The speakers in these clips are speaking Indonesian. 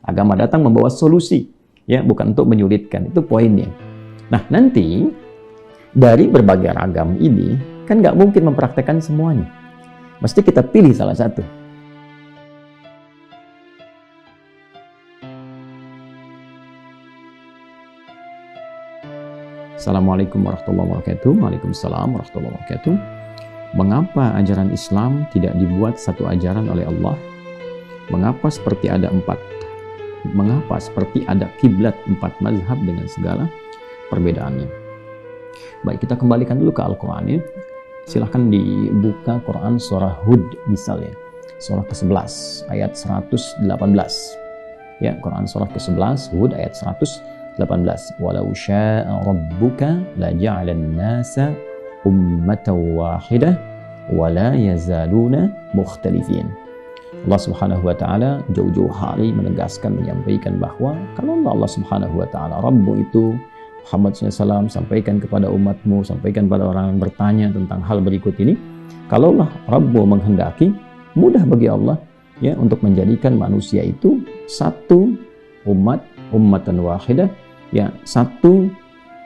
Agama datang membawa solusi, ya, bukan untuk menyulitkan. Itu poinnya. Nah, nanti dari berbagai ragam ini kan nggak mungkin mempraktekkan semuanya. Mesti kita pilih salah satu. Assalamualaikum warahmatullahi wabarakatuh. Waalaikumsalam warahmatullahi wabarakatuh. Mengapa ajaran Islam tidak dibuat satu ajaran oleh Allah? Mengapa seperti ada Mengapa seperti ada kiblat 4 mazhab dengan segala perbedaannya? Baik, kita kembalikan dulu ke Al-Quran ya. Silahkan dibuka Quran surah Hud misalnya. Surah ke-11 ayat 118. Ya, Quran surah ke-11 Hud ayat 118. Walau syaa rabbuka la ja'alan nasa ummatan wahidah wa la yazaluna mukhtalifin. Allah Subhanahu wa taala jauh-jauh hari menegaskan, menyampaikan bahwa kalau Allah Subhanahu wa taala Rabbu itu Muhammad SAW sampaikan kepada umatmu, sampaikan pada orang yang bertanya tentang hal berikut ini, kalaulah Rabbu menghendaki, mudah bagi Allah ya untuk menjadikan manusia itu satu umat, ummatan wahidah, ya, satu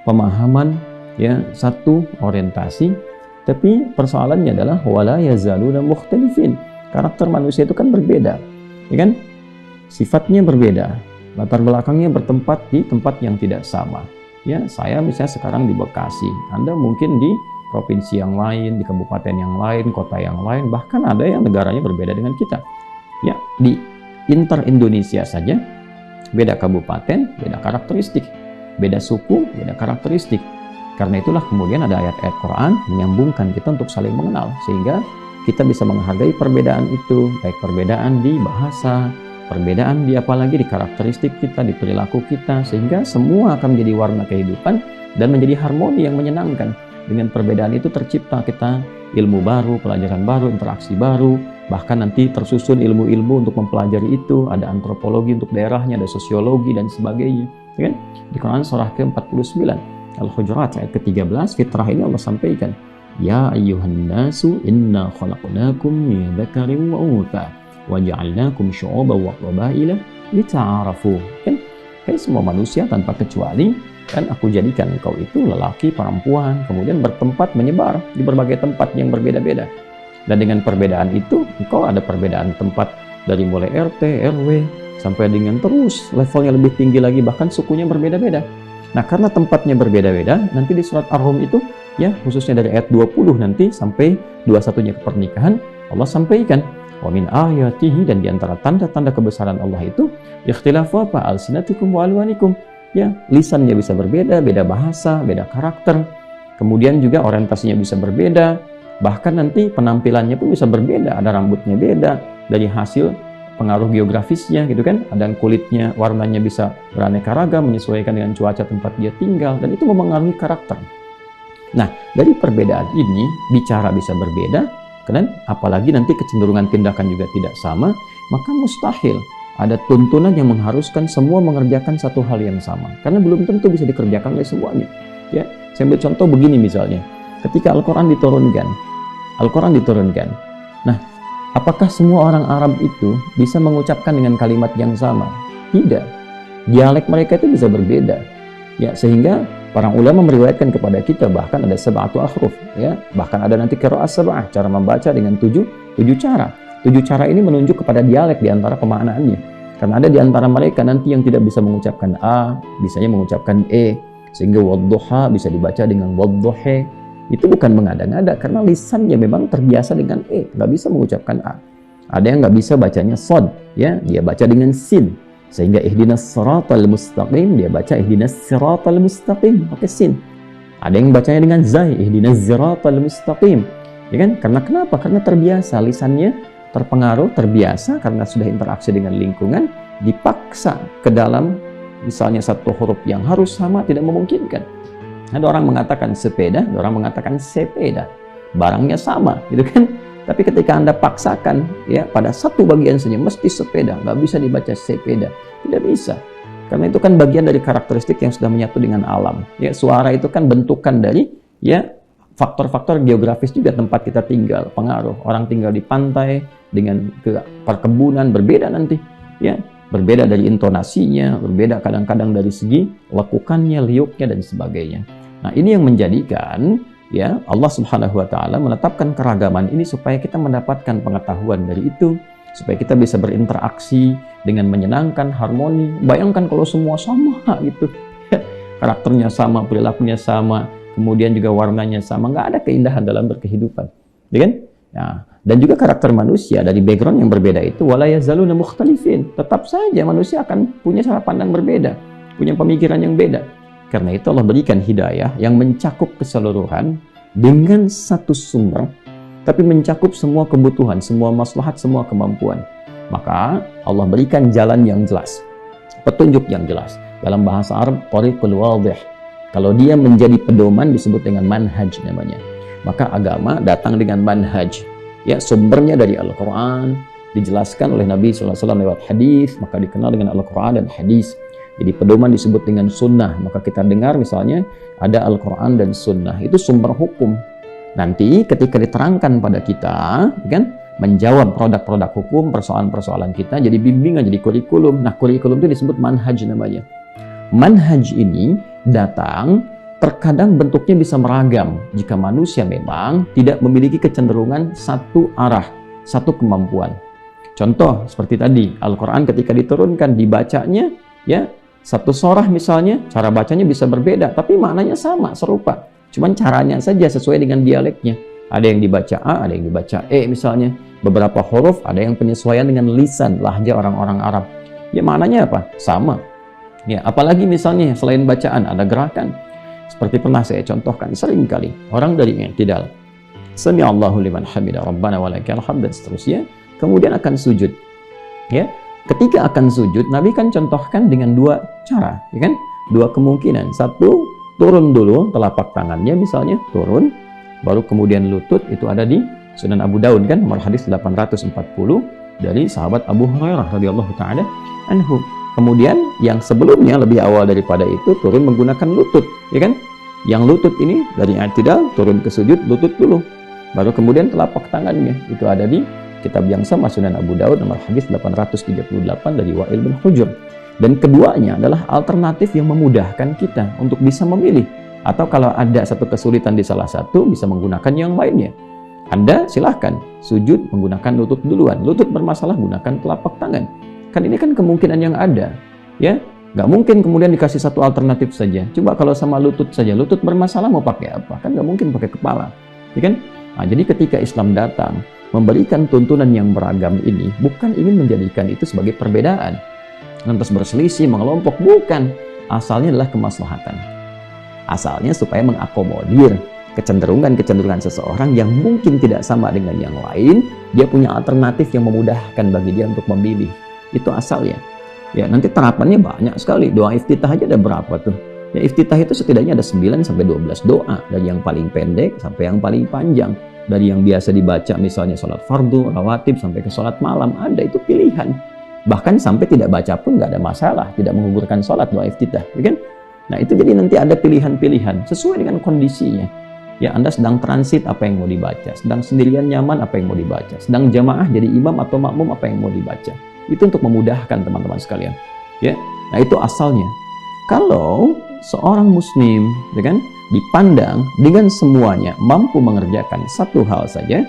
pemahaman, ya, satu orientasi. Tapi persoalannya adalah wala yazaluna mukhtalifin. Karakter manusia itu kan berbeda, ya kan? Sifatnya berbeda, latar belakangnya bertempat di tempat yang tidak sama. Ya, saya misalnya sekarang di Bekasi, Anda mungkin di provinsi yang lain, di kabupaten yang lain, kota yang lain, bahkan ada yang negaranya berbeda dengan kita. Ya, di inter-Indonesia saja, beda kabupaten, beda karakteristik, beda suku, beda karakteristik. Karena itulah kemudian ada ayat-ayat Quran menyambungkan kita untuk saling mengenal, sehingga kita bisa menghargai perbedaan itu, baik perbedaan di bahasa, perbedaan di apalagi di karakteristik kita, di perilaku kita, sehingga semua akan menjadi warna kehidupan dan menjadi harmoni yang menyenangkan. Dengan perbedaan itu tercipta kita ilmu baru, pelajaran baru, interaksi baru, bahkan nanti tersusun ilmu-ilmu untuk mempelajari itu, ada antropologi untuk daerahnya, ada sosiologi dan sebagainya. Ya kan? Di Quran surah ke-49 Al-Hujurat ayat ke-13, fitrah ini Allah sampaikan, ya ayyuhan nasu inna khalaqnakum min dzakarin wa untha wa ja'alnakum syu'uban wa qabaila lita'arafu. Kan semua manusia tanpa kecuali kan aku jadikan engkau itu lelaki, perempuan, kemudian bertempat menyebar di berbagai tempat yang berbeda-beda. Dan dengan perbedaan itu engkau ada perbedaan tempat dari mulai RT, RW sampai dengan terus levelnya lebih tinggi lagi, bahkan sukunya berbeda-beda. Nah, karena tempatnya berbeda-beda, nanti di surat Ar-Rum itu, ya, khususnya dari ayat 20 nanti sampai 21-nya ke pernikahan, Allah sampaikan, wa min ayatihi, dan diantara tanda-tanda kebesaran Allah itu, ikhtilafu apa? Alsinatikum wa alwanikum. Ya, lisannya bisa berbeda, beda bahasa, beda karakter, kemudian juga orientasinya bisa berbeda, bahkan nanti penampilannya pun bisa berbeda, ada rambutnya beda, dari hasil pengaruh geografisnya gitu kan, ada kulitnya, warnanya bisa beraneka ragam menyesuaikan dengan cuaca tempat dia tinggal, dan itu memengaruhi karakter. Nah, dari perbedaan ini bicara bisa berbeda, kan? Apalagi nanti kecenderungan tindakan juga tidak sama, maka mustahil ada tuntunan yang mengharuskan semua mengerjakan satu hal yang sama, karena belum tentu bisa dikerjakan oleh semuanya. Ya, saya ambil contoh begini misalnya, ketika Al-Quran diturunkan, nah, apakah semua orang Arab itu bisa mengucapkan dengan kalimat yang sama? Tidak. Dialek mereka itu bisa berbeda. Ya, sehingga para ulama meriwayatkan kepada kita bahkan ada 7 ahruf, ya. Bahkan ada nanti qiraah 7, cara membaca dengan 7 cara. 7 cara ini menunjuk kepada dialek di antara pemaknaannya. Karena ada di antara mereka nanti yang tidak bisa mengucapkan a, bisanya mengucapkan e, sehingga wadduha bisa dibaca dengan wadduhe. Itu bukan mengada-ngada, karena lisannya memang terbiasa dengan e, nggak bisa mengucapkan a. Ada yang nggak bisa bacanya sod, ya, dia baca dengan sin, sehingga ihdinas siratal mustaqim, dia baca ihdinas siratal mustaqim pakai sin. Ada yang bacanya dengan zai, ihdinas siratal mustaqim, ya kan? Karena kenapa? Karena terbiasa, lisannya terpengaruh, terbiasa, karena sudah interaksi dengan lingkungan, dipaksa ke dalam misalnya satu huruf yang harus sama, tidak memungkinkan. Ada orang mengatakan sepeda, ada orang mengatakan sepeda, barangnya sama, gitu kan? Tapi ketika Anda paksakan, ya, pada satu bagian saja mesti sepeda, nggak bisa dibaca sepeda, tidak bisa. Karena itu kan bagian dari karakteristik yang sudah menyatu dengan alam. Ya, suara itu kan bentukan dari, ya, faktor-faktor geografis juga tempat kita tinggal, pengaruh. Orang tinggal di pantai dengan ke perkebunan berbeda nanti, ya. berbeda dari intonasinya, berbeda kadang-kadang dari segi lekukannya, liuknya dan sebagainya. Nah, ini yang menjadikan ya Allah Subhanahu wa taala menetapkan keragaman ini supaya kita mendapatkan pengetahuan dari itu, supaya kita bisa berinteraksi dengan menyenangkan, harmoni. Bayangkan kalau semua sama gitu. Karakternya sama, perilakunya sama, kemudian juga warnanya sama, nggak ada keindahan dalam berkehidupan. Ya kan? Nah, dan juga karakter manusia dari background yang berbeda itu wala yazaluna mukhtalifin. Tetap saja manusia akan punya cara pandang berbeda, punya pemikiran yang beda. Karena itu Allah berikan hidayah yang mencakup keseluruhan dengan satu sumber, tapi mencakup semua kebutuhan, semua maslahat, semua kemampuan. Maka Allah berikan jalan yang jelas, petunjuk yang jelas. Dalam bahasa Arab, thariqul wadih. Kalau dia menjadi pedoman disebut dengan manhaj namanya. Maka agama datang dengan manhaj. Ya, sumbernya dari Al-Quran, dijelaskan oleh Nabi SAW lewat hadis, maka dikenal dengan Al-Quran dan hadis. Jadi pedoman disebut dengan sunnah. Maka kita dengar misalnya ada Al-Quran dan sunnah. Itu sumber hukum. Nanti ketika diterangkan pada kita, kan, menjawab produk-produk hukum, persoalan-persoalan kita, jadi bimbingan, jadi kurikulum. Nah, kurikulum itu disebut manhaj namanya. Manhaj ini datang, terkadang bentuknya bisa meragam jika manusia memang tidak memiliki kecenderungan satu arah, satu kemampuan. Contoh seperti tadi, Al-Quran ketika diturunkan, dibacanya, ya, satu surah misalnya, cara bacanya bisa berbeda, tapi maknanya sama, serupa. Cuman caranya saja sesuai dengan dialeknya. Ada yang dibaca A, ada yang dibaca E misalnya. Beberapa huruf, ada yang penyesuaian dengan lisan, lahja orang-orang Arab. Ya, maknanya apa? Sama. Ya, apalagi misalnya selain bacaan, ada gerakan. Seperti pernah saya contohkan sering kali. Orang dari i'tidal, Sami Allahu liman hamidah, Rabbana walakal hamd dan seterusnya. Kemudian akan sujud. Ya, ketika akan sujud, Nabi kan contohkan dengan dua cara, ya kan? Dua kemungkinan. Satu, turun dulu telapak tangannya misalnya, turun, baru kemudian lutut. Itu ada di Sunan Abu Daud kan, nomor hadis 840 dari sahabat Abu Hurairah radhiyallahu taala anhu. Kemudian yang sebelumnya lebih awal daripada itu turun menggunakan lutut, ya kan? Yang lutut ini dari i'tidal turun ke sujud, lutut dulu. Baru kemudian telapak tangannya. Itu ada di kitab yang sama Sunan Abu Daud nomor hadis 838 dari Wa'il bin Hujr. Dan keduanya adalah alternatif yang memudahkan kita untuk bisa memilih. Atau kalau ada satu kesulitan di salah satu, bisa menggunakan yang lainnya. Anda silahkan sujud menggunakan lutut duluan. Lutut bermasalah, gunakan telapak tangan. Kan ini kan kemungkinan yang ada, ya. Nggak mungkin kemudian dikasih satu alternatif saja. Coba kalau sama lutut saja, lutut bermasalah mau pakai apa? Kan nggak mungkin pakai kepala, ya kan? Nah, jadi ketika Islam datang memberikan tuntunan yang beragam ini, bukan ingin menjadikan itu sebagai perbedaan, lantas berselisih, mengelompok, bukan. Asalnya adalah kemaslahatan. Asalnya supaya mengakomodir kecenderungan-kecenderungan seseorang yang mungkin tidak sama dengan yang lain, dia punya alternatif yang memudahkan bagi dia untuk memilih. Itu asalnya. Ya, nanti terapannya banyak sekali. Doa iftitah aja ada berapa tuh? Ya, iftitah itu setidaknya ada 9 sampai 12 doa, dari yang paling pendek sampai yang paling panjang. Dari yang biasa dibaca misalnya sholat fardu, rawatib sampai ke sholat malam, ada itu pilihan. Bahkan sampai tidak baca pun nggak ada masalah, tidak menggugurkan sholat doa iftitah, ya kan? Nah, itu jadi nanti ada pilihan-pilihan sesuai dengan kondisinya. Ya, Anda sedang transit, apa yang mau dibaca? Sedang sendirian nyaman, apa yang mau dibaca? Sedang jamaah jadi imam atau makmum, apa yang mau dibaca? Itu untuk memudahkan teman-teman sekalian. Ya, nah itu asalnya. Kalau seorang muslim, ya kan, dipandang dengan semuanya mampu mengerjakan satu hal saja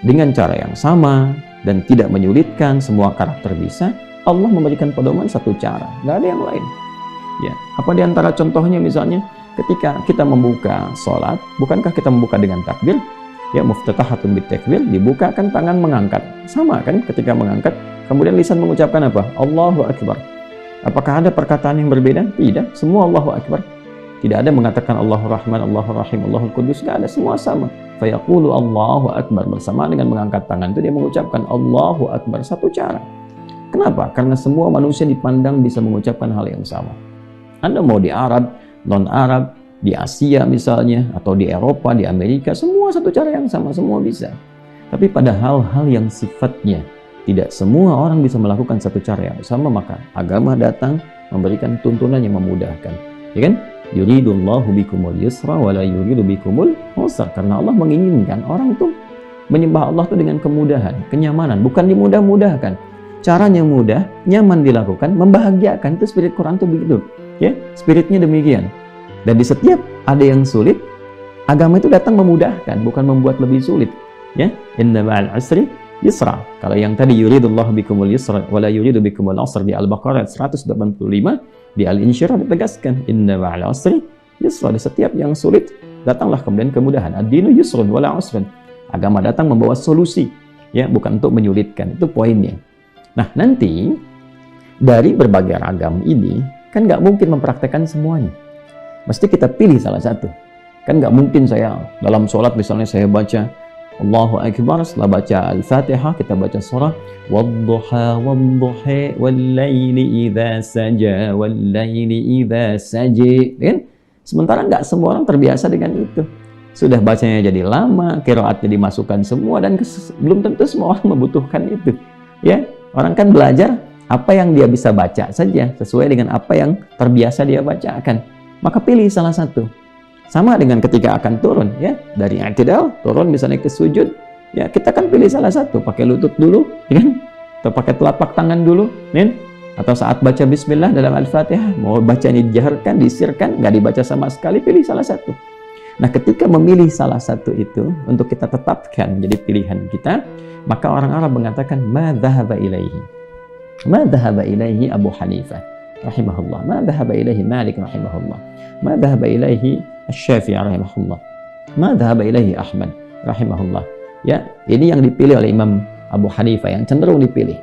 dengan cara yang sama dan tidak menyulitkan, semua karakter bisa, Allah memberikan pedoman satu cara, nggak ada yang lain. Ya, apa diantara contohnya misalnya ketika kita membuka sholat, bukankah kita membuka dengan takbir? Ya, muftatahatun bitakbir, dibukakan tangan mengangkat, sama kan ketika mengangkat, kemudian lisan mengucapkan apa? Allahu Akbar. Apakah ada perkataan yang berbeda? Tidak, semua Allahu Akbar. Tidak ada mengatakan Allahu Rahman, Allahu Rahim, Allahul Qudus, tidak ada, semua sama. Fayaqulu Allahu Akbar, bersama dengan mengangkat tangan itu dia mengucapkan Allahu Akbar, satu cara. Kenapa? Karena semua manusia dipandang bisa mengucapkan hal yang sama. Anda mau di Arab, non-Arab, di Asia misalnya, atau di Eropa, di Amerika, semua satu cara yang sama, semua bisa. Tapi pada hal-hal yang sifatnya tidak semua orang bisa melakukan satu cara yang sama, maka agama datang memberikan tuntunan yang memudahkan. Ya kan? Yuridullahu bikumul yusra wa la yuridu bikumul usra. Karena Allah menginginkan orang itu menyembah Allah itu dengan kemudahan, kenyamanan, bukan dimudah-mudahkan. caranya mudah, nyaman dilakukan, membahagiakan. Itu spirit Quran tuh begitu, ya, spiritnya demikian. Dan di setiap ada yang sulit, agama itu datang memudahkan, bukan membuat lebih sulit, ya. Inna ma'al usri yusra. Kalau yang tadi yuridullahu bikumul yusra wala yuridu bikumul usra di Al-Baqarah 185, di Al-Insyirah ditegaskan inna ma'al usri yusra. Di setiap yang sulit datanglah kemudian kemudahan. Ad-dinu yusrun wala usrun. Agama datang membawa solusi, ya, bukan untuk menyulitkan. Itu poinnya. Nah, nanti dari berbagai ragam ini kan nggak mungkin mempraktekkan semuanya. Mesti kita pilih salah satu. Kan nggak mungkin saya dalam sholat misalnya saya baca Allahu Akbar, setelah baca Al-Fatihah kita baca surah Wadduha wadduhi wallaili idza saja wallaili idza saji, kan? Sementara nggak semua orang terbiasa dengan itu. Sudah bacanya jadi lama, qiraatnya dimasukkan semua, dan belum tentu semua orang membutuhkan itu, ya. Orang kan belajar apa yang dia bisa baca saja, sesuai dengan apa yang terbiasa dia bacakan. Maka pilih salah satu. Sama dengan ketika akan turun, ya, dari i'tidal turun misalnya ke sujud, ya, kita kan pilih salah satu, pakai lutut dulu, ya kan? Atau pakai telapak tangan dulu, ya? Atau saat baca bismillah dalam Al-Fatihah, mau bacanya dijaharkan, disirkan, nggak dibaca sama sekali, pilih salah satu. Nah, ketika memilih salah satu itu untuk kita tetapkan jadi pilihan kita, maka orang Arab mengatakan ma dhahaba ilaihi. Ma dhahaba ilaihi Abu Hanifah rahimahullah, ma dhahaba ilaihi Malik rahimahullah, ma dhahaba ilaihi Asy-Syafi'i rahimahullah, ma dhahaba ilaihi Ahmad rahimahullah. Ya, ini yang dipilih oleh Imam Abu Hanifah, yang cenderung dipilih.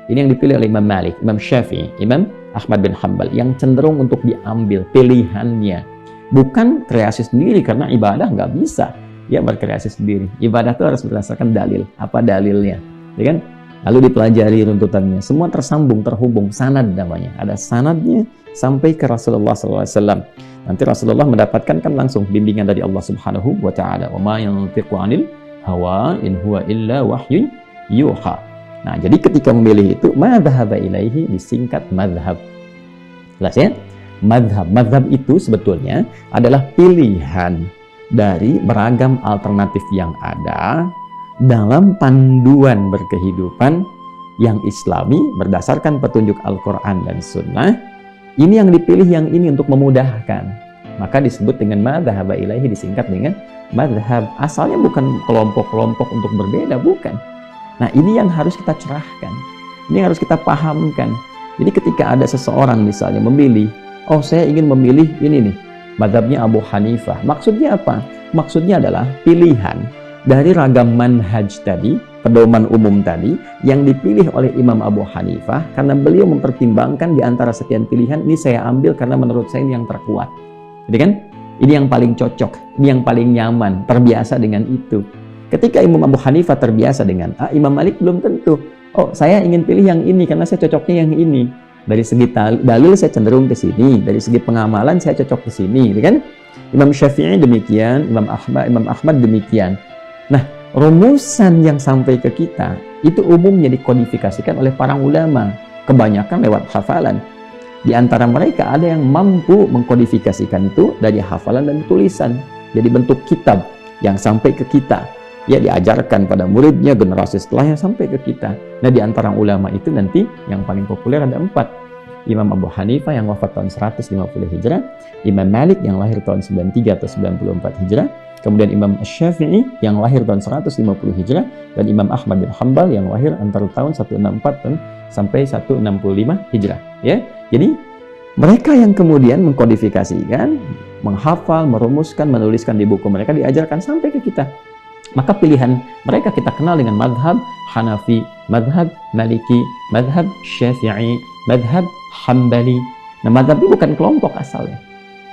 Ini yang dipilih oleh Imam Malik, Imam Syafi'i, Imam Ahmad bin Hanbal, yang cenderung untuk diambil pilihannya. Bukan kreasi sendiri, karena ibadah nggak bisa ya berkreasi sendiri. Ibadah itu harus berdasarkan dalil. Apa dalilnya, ya kan? Lalu dipelajari runtutannya. Semua tersambung, terhubung, sanad namanya. Ada sanadnya sampai ke Rasulullah SAW. Nanti Rasulullah mendapatkan kan langsung bimbingan dari Allah Subhanahu wa Ta'ala. Wa ma yantiqu 'anil hawa in huwa illa wahyun yuha. Nah, jadi ketika memilih itu, ma dhahaba ilaihi disingkat madhab. Jelas ya? Madhab itu sebetulnya adalah pilihan dari beragam alternatif yang ada dalam panduan berkehidupan yang islami berdasarkan petunjuk Al-Quran dan Sunnah. Ini yang dipilih yang ini untuk memudahkan, maka disebut dengan madhaba ilaihi, disingkat dengan madhab. Asalnya bukan kelompok-kelompok untuk berbeda, bukan. Nah, ini yang harus kita cerahkan, ini yang harus kita pahamkan. Jadi ketika ada seseorang misalnya memilih, oh saya ingin memilih ini nih, mazhabnya Abu Hanifah. Maksudnya apa? Maksudnya adalah pilihan dari ragam manhaj tadi, pedoman umum tadi, yang dipilih oleh Imam Abu Hanifah, karena beliau mempertimbangkan di antara sekian pilihan, ini saya ambil karena menurut saya ini yang terkuat. Jadi kan, ini yang paling cocok, ini yang paling nyaman, terbiasa dengan itu. Ketika Imam Abu Hanifah terbiasa dengan A, Imam Malik belum tentu. Oh, saya ingin pilih yang ini karena saya cocoknya yang ini. Dari segi dalil saya cenderung ke sini, dari segi pengamalan saya cocok ke sini, kan? Imam Syafi'i demikian, Imam Ahmad demikian. Nah, rumusan yang sampai ke kita itu umumnya dikodifikasikan oleh para ulama, kebanyakan lewat hafalan. Di antara mereka ada yang mampu mengkodifikasikan itu dari hafalan dan tulisan, jadi bentuk kitab yang sampai ke kita. Ya, diajarkan pada muridnya, generasi setelahnya sampai ke kita. Nah, di antara ulama itu nanti yang paling populer ada 4. Imam Abu Hanifah yang wafat tahun 150 Hijrah, Imam Malik yang lahir tahun 93 atau 94 Hijrah, kemudian Imam Syafi'i yang lahir tahun 150 Hijrah, dan Imam Ahmad bin Hanbal yang lahir antara tahun 164 dan sampai 165 Hijrah. Ya, jadi mereka yang kemudian mengkodifikasikan, menghafal, merumuskan, menuliskan di buku mereka, diajarkan sampai ke kita. Maka pilihan mereka kita kenal dengan madhab Hanafi, madhab Maliki, madhab Syafi'i, madhab Hambali. Nah, madhab itu bukan kelompok asalnya,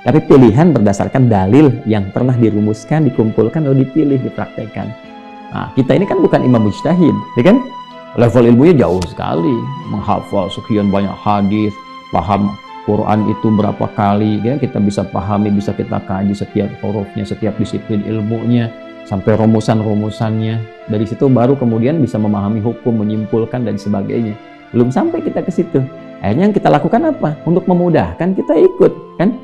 tapi pilihan berdasarkan dalil yang pernah dirumuskan, dikumpulkan, lalu dipilih, dipraktekkan. Nah, kita ini kan bukan imam mujtahid, ya kan? Level ilmunya jauh sekali, menghafal sekian banyak hadis, paham Quran itu berapa kali, ya? Kita bisa pahami, bisa kita kaji setiap hurufnya, setiap disiplin ilmunya, sampai rumusan-rumusannya. Dari situ baru kemudian bisa memahami hukum, menyimpulkan dan sebagainya. Belum sampai kita ke situ. Akhirnya yang kita lakukan apa? Untuk memudahkan kita ikut, kan?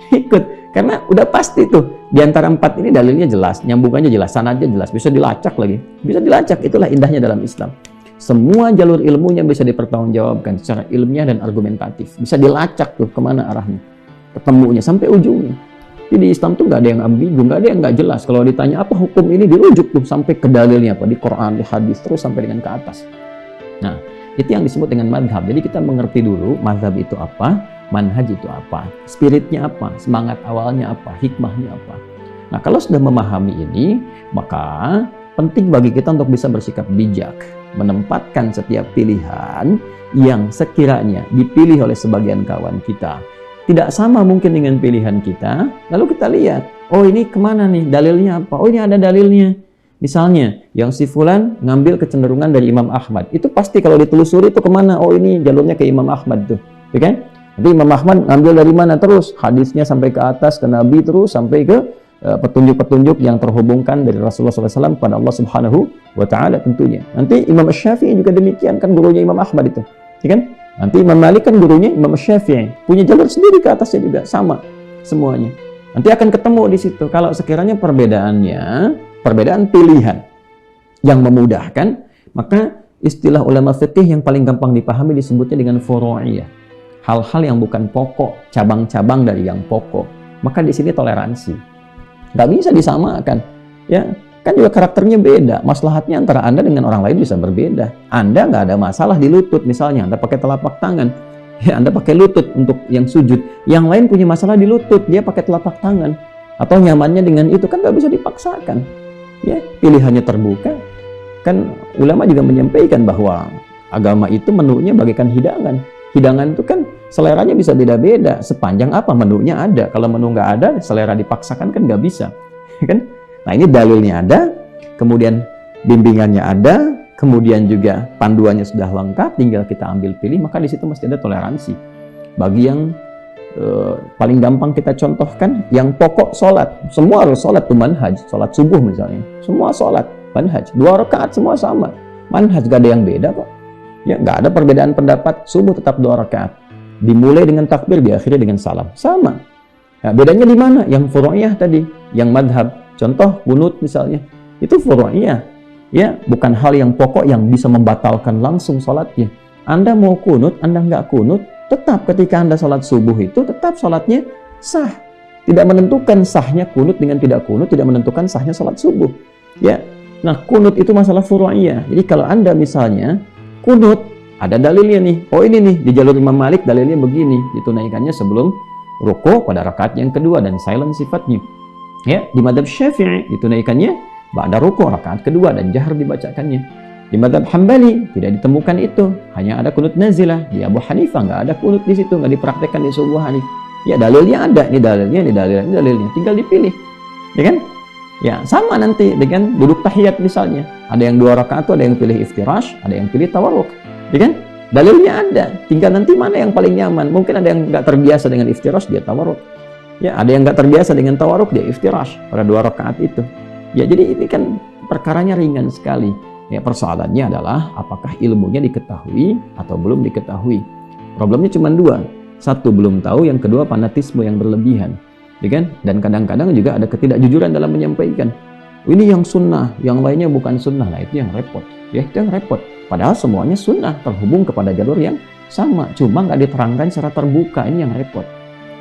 Ikut. Karena udah pasti tuh di antara 4 ini dalilnya jelas, nyambungannya jelas, sanadnya jelas, bisa dilacak lagi. Bisa dilacak, itulah indahnya dalam Islam. Semua jalur ilmunya bisa dipertanggungjawabkan secara ilmiah dan argumentatif. Bisa dilacak tuh kemana arahnya, ketemunya sampai ujungnya. Jadi di Islam tuh nggak ada yang ambigu, nggak ada yang nggak jelas. Kalau ditanya apa hukum ini, dirujuk tuh sampai ke dalilnya apa, di Quran, di hadis, terus sampai dengan ke atas. Nah, itu yang disebut dengan madhab. Jadi kita mengerti dulu madhab itu apa, manhaj itu apa, spiritnya apa, semangat awalnya apa, hikmahnya apa. Nah, kalau sudah memahami ini, maka penting bagi kita untuk bisa bersikap bijak, menempatkan setiap pilihan yang sekiranya dipilih oleh sebagian kawan kita tidak sama mungkin dengan pilihan kita, lalu kita lihat, oh ini kemana nih, dalilnya apa? Oh ini ada dalilnya. Misalnya, yang si fulan ngambil kecenderungan dari Imam Ahmad, itu pasti kalau ditelusuri itu kemana? Oh ini jalurnya ke Imam Ahmad tuh, ya kan? Nanti Imam Ahmad ngambil dari mana terus? Hadisnya sampai ke atas, ke Nabi terus, sampai ke petunjuk-petunjuk yang terhubungkan dari Rasulullah SAW pada Allah Subhanahu wa Ta'ala tentunya. Nanti Imam Syafi'i juga demikian, kan gurunya Imam Ahmad itu, ya kan? Nanti Imam Malik kan gurunya Imam Syafi'i, punya jalur sendiri ke atasnya juga, sama semuanya. Nanti akan ketemu di situ. Kalau sekiranya perbedaannya, perbedaan pilihan yang memudahkan, maka istilah ulama fikih yang paling gampang dipahami disebutnya dengan furu'iyah. Hal-hal yang bukan pokok, cabang-cabang dari yang pokok. Maka di sini toleransi. Nggak bisa disamakan, ya. Kan juga karakternya beda, maslahatnya antara Anda dengan orang lain bisa berbeda. Anda nggak ada masalah di lutut misalnya, Anda pakai telapak tangan, ya Anda pakai lutut untuk yang sujud. Yang lain punya masalah di lutut, dia pakai telapak tangan. Atau nyamannya dengan itu, kan nggak bisa dipaksakan. Ya, pilihannya terbuka. Kan ulama juga menyampaikan bahwa agama itu menunya bagaikan hidangan. Hidangan itu kan seleranya bisa beda-beda, sepanjang apa menunya ada. Kalau menu nggak ada, selera dipaksakan kan nggak bisa, kan? Nah ini dalilnya ada, kemudian bimbingannya ada, kemudian juga panduannya sudah lengkap, tinggal kita ambil pilih, maka di situ mesti ada toleransi. Bagi yang paling gampang kita contohkan, yang pokok sholat, semua harus sholat tuh manhaj, sholat subuh misalnya, semua sholat manhaj, 2 rakaat semua sama, manhaj gak ada yang beda kok, ya nggak ada perbedaan pendapat, subuh tetap 2 rakaat, dimulai dengan takbir, diakhiri dengan salam, sama. Nah, bedanya di mana? Yang furu'iyah tadi, yang madhab. Contoh kunut misalnya, itu furu'iyah, ya, bukan hal yang pokok yang bisa membatalkan langsung sholatnya. Anda mau kunut, Anda nggak kunut, tetap ketika Anda sholat subuh itu tetap sholatnya sah. Tidak menentukan sahnya kunut dengan tidak kunut, tidak menentukan sahnya sholat subuh. Ya, nah kunut itu masalah furu'iyah. Jadi kalau Anda misalnya kunut, ada dalilnya nih. Oh ini nih di jalur Imam Malik dalilnya begini, ditunaikannya sebelum ruku pada rakaat yang kedua dan silent sifatnya. Ya, di madzhab Syafi'i ditunaikannya ba'da ruku' rakaat kedua dan jahar dibacakannya. Di madzhab Hambali tidak ditemukan itu, hanya ada kunut nazilah. Di Abu Hanifah nggak ada kunut di situ, nggak dipraktekkan di subuh hari. Ya dalilnya ada, ini dalilnya, ini dalilnya, ini dalilnya, tinggal dipilih, ya kan? Ya sama nanti dengan duduk tahiyat misalnya, ada yang 2 rakaat tuh, ada yang pilih iftirash, ada yang pilih tawarruk, ya kan? Dalilnya ada, tinggal nanti mana yang paling nyaman. Mungkin ada yang nggak terbiasa dengan iftirash, dia tawarruk. Ya, ada yang nggak terbiasa dengan tawarruk, dia iftirash pada 2 rakaat itu. Ya, jadi ini kan perkaranya ringan sekali. Ya, persoalannya adalah apakah ilmunya diketahui atau belum diketahui. Problemnya cuma 2. Satu, belum tahu, yang kedua fanatisme yang berlebihan. Ya kan? Dan kadang-kadang juga ada ketidakjujuran dalam menyampaikan. Ini yang sunnah, yang lainnya bukan sunnah. Nah, itu yang repot. Ya, itu yang repot. Padahal semuanya sunnah, terhubung kepada jalur yang sama. Cuma nggak diterangkan secara terbuka, ini yang repot.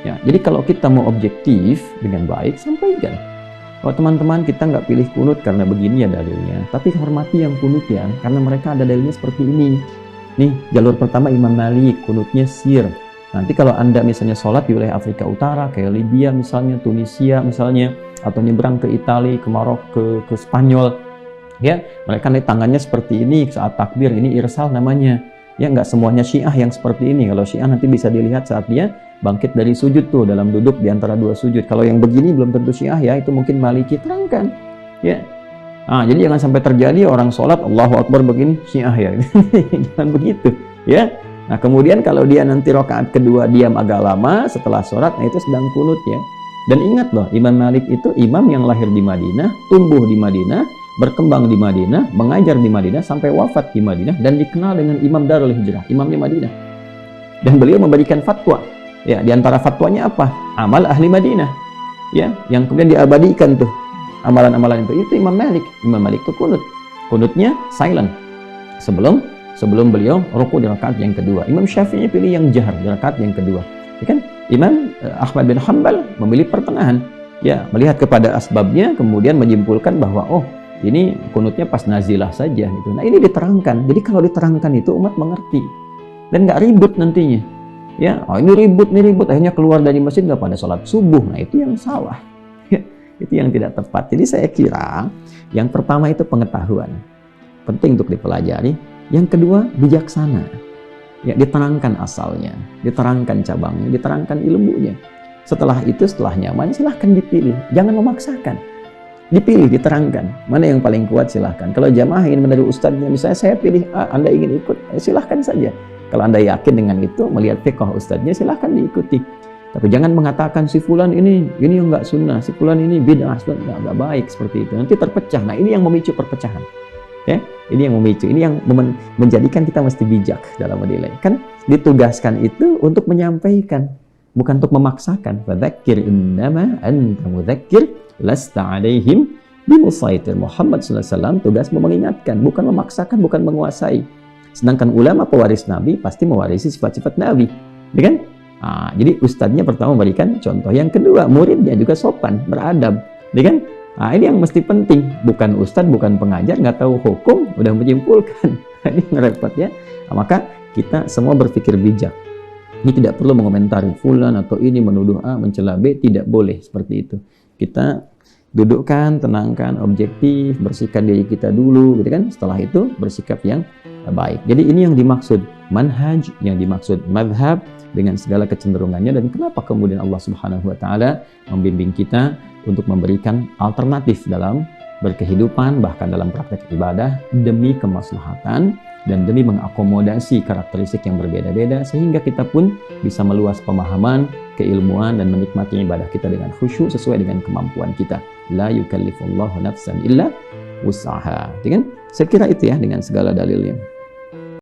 Ya, jadi kalau kita mau objektif dengan baik, sampaikan. Oh teman-teman, kita nggak pilih kunut karena begini ya dalilnya. Tapi hormati yang kunut ya, karena mereka ada dalilnya seperti ini. Nih, jalur pertama Imam Malik, kunutnya sir. Nanti kalau Anda misalnya sholat di wilayah Afrika Utara, kayak Libya misalnya, Tunisia misalnya, atau nyebrang ke Italia, ke Maroko, ke Spanyol, ya, mereka naik tangannya seperti ini saat takbir, ini irsal namanya. Ya, nggak semuanya Syiah yang seperti ini. Kalau Syiah nanti bisa dilihat saat dia bangkit dari sujud tuh, dalam duduk di antara 2 sujud. Kalau yang begini belum tentu Syiah ya, itu mungkin Maliki, terangkan. Ya. Nah, jadi jangan sampai terjadi orang sholat Allahu Akbar begini Syiah ya. Jangan begitu, ya. Nah, kemudian kalau dia nanti rakaat kedua diam agak lama setelah sholat, nah itu sedang kunut ya. Dan ingat loh, Imam Malik itu imam yang lahir di Madinah, tumbuh di Madinah, berkembang di Madinah, mengajar di Madinah sampai wafat di Madinah, dan dikenal dengan Imam Darul Hijrah, imamnya Madinah. Dan beliau memberikan fatwa. Ya, di antara fatwanya apa? Amal ahli Madinah. Ya, yang kemudian diabadikan tuh amalan-amalan itu Imam Malik. Imam Malik itu kunut. Kunutnya silent sebelum sebelum beliau rukuk di rakaat yang kedua. Imam Syafi'i pilih yang jahar di rakaat yang kedua. Ya kan? Imam Ahmad bin Hanbal memilih pertengahan. Ya, melihat kepada asbabnya kemudian menyimpulkan bahwa oh, ini kunutnya pas nazilah saja gitu. Nah, ini diterangkan. Jadi kalau diterangkan itu umat mengerti dan nggak ribut nantinya. Ya, oh ini ribut, akhirnya keluar dari masjid nggak pada sholat subuh. Nah, itu yang salah. Itu yang tidak tepat. Jadi saya kira yang pertama itu pengetahuan, penting untuk dipelajari. Yang kedua bijaksana, ya diterangkan asalnya, diterangkan cabangnya, diterangkan ilmunya. Setelah itu, setelah nyaman, silahkan dipilih, jangan memaksakan. Dipilih, diterangkan mana yang paling kuat, silahkan. Kalau jamaah ingin meniru ustadznya, misalnya saya pilih A, Anda ingin ikut, silahkan saja. Kalau Anda yakin dengan itu, melihat fiqh ustadznya, silahkan diikuti. Tapi jangan mengatakan si fulan ini yang nggak sunnah, si fulan ini bid'ah, nggak baik seperti itu. Nanti terpecah. Nah, ini yang memicu perpecahan. Ya, ini yang memicu, ini yang menjadikan kita mesti bijak dalam menilai. Kan ditugaskan itu untuk menyampaikan, bukan untuk memaksakan. Fadzakir innama anta mudzakir lasta alaihim bimusaitir. Muhammad sallallahu alaihi wasallam tugas mengingatkan, bukan memaksakan, bukan menguasai. Sedangkan ulama pewaris Nabi pasti mewarisi sifat-sifat Nabi, ya kan? Nah, jadi ustadznya pertama memberikan contoh, yang kedua muridnya juga sopan, beradab, ya kan? Nah, ini yang mesti penting, bukan ustadz, bukan pengajar, nggak tahu hukum, udah menyimpulkan. Ini repot ya. Nah, maka kita semua berpikir bijak. Ini tidak perlu mengomentari fulan atau ini menuduh A, mencela B, tidak boleh seperti itu. Kita dudukkan, tenangkan, objektif, bersihkan diri kita dulu, gitu kan? Setelah itu bersikap yang baik. Jadi ini yang dimaksud manhaj, yang dimaksud madhab dengan segala kecenderungannya, dan kenapa kemudian Allah Subhanahu wa taala membimbing kita untuk memberikan alternatif dalam berkehidupan, bahkan dalam praktek ibadah, demi kemaslahatan dan demi mengakomodasi karakteristik yang berbeda-beda, sehingga kita pun bisa meluas pemahaman, keilmuan, dan menikmati ibadah kita dengan khusyuk sesuai dengan kemampuan kita. La yukallifullahu nafsan illa wus'aha. Saya kira itu ya dengan segala dalilnya.